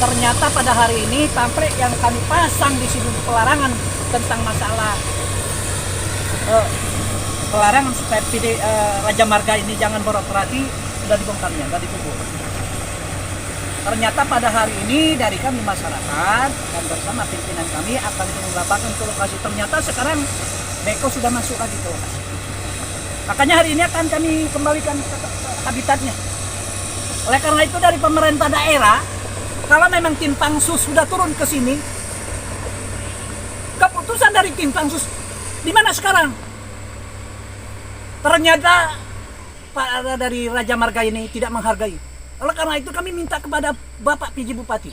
Ternyata pada hari ini pamflet yang kami pasang di sini pelarangan tentang masalah pelarangan supaya Raja Marga ini jangan beroperasi sudah dibongkarnya, sudah dikubur. Ternyata pada hari ini dari kami masyarakat dan bersama pimpinan kami akan turun lapangan ke lokasi. Ternyata sekarang beko sudah masuk lagi ke lokasi. Makanya hari ini akan kami kembalikan ke habitatnya. Oleh karena itu dari pemerintah daerah, kalau memang tim Pangsus sudah turun ke sini, keputusan dari tim Pangsus di mana sekarang? Ternyata Pak dari Raja Marga ini tidak menghargai. Oleh karena itu kami minta kepada Bapak PJ Bupati,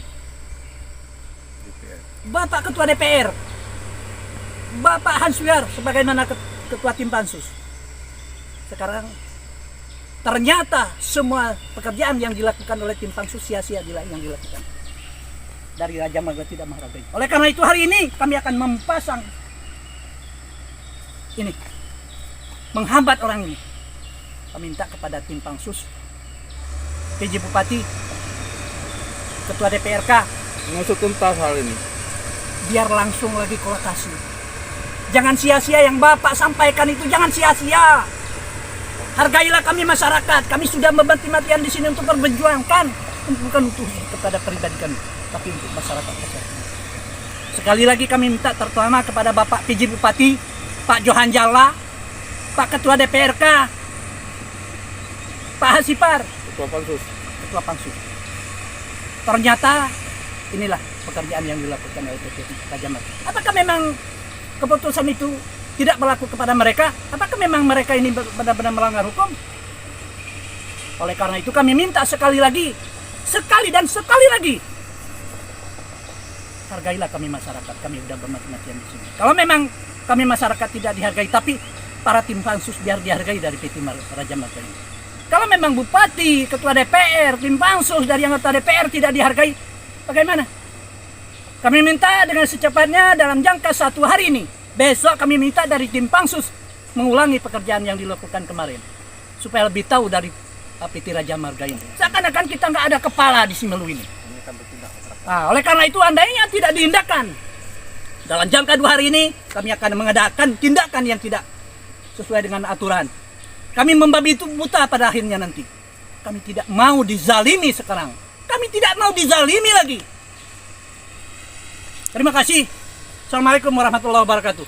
Bapak Ketua DPR, Bapak Hans Wiar sebagaimana Ketua tim Pansus. Sekarang ternyata semua pekerjaan yang dilakukan oleh tim Pansus sia-sia yang dilakukan. Dari Raja Marga tidak menghargai. Oleh karena itu hari ini kami akan mempasang ini, menghambat orang ini. Kami minta kepada tim Pansus, PJ Bupati, Ketua DPRK mengusut tuntas hal ini. Biar langsung lagi ke lokasi. Jangan sia-sia yang Bapak sampaikan itu, jangan sia-sia. Hargailah kami masyarakat. Kami sudah mati-matian di sini untuk memperjuangkan, bukan untuk kepada pribadi kami, tapi untuk masyarakat. Sekali lagi kami minta terutama kepada Bapak PJ Bupati, Pak Johan Jalla, Pak Ketua DPRK, Pak Hasipar, Ketua Pansus. Ternyata inilah pekerjaan yang dilakukan oleh PT Raja Marga. Apakah memang keputusan itu tidak berlaku kepada mereka? Apakah memang mereka ini benar-benar melanggar hukum? Oleh karena itu kami minta sekali lagi, sekali lagi, hargailah kami masyarakat. Kami sudah bermati-matian di sini. Kalau memang kami masyarakat tidak dihargai, tapi para tim Pansus biar dihargai dari PT Raja Marga ini. Kalau memang Bupati, Ketua DPR, tim Pansus dari anggota DPR tidak dihargai, bagaimana? Kami minta dengan secepatnya dalam jangka 1 hari ini. Besok kami minta dari tim Pansus mengulangi pekerjaan yang dilakukan kemarin. Supaya lebih tahu dari PT Raja Marga ini. Seakan-akan kita nggak ada kepala di Simelu ini. Nah, oleh karena itu andainya tidak diindahkan, dalam jangka 2 hari ini kami akan mengadakan tindakan yang tidak sesuai dengan aturan. Kami membabi itu buta pada akhirnya nanti. Kami tidak mau dizalimi sekarang. Kami tidak mau dizalimi lagi. Terima kasih. Assalamualaikum warahmatullahi wabarakatuh.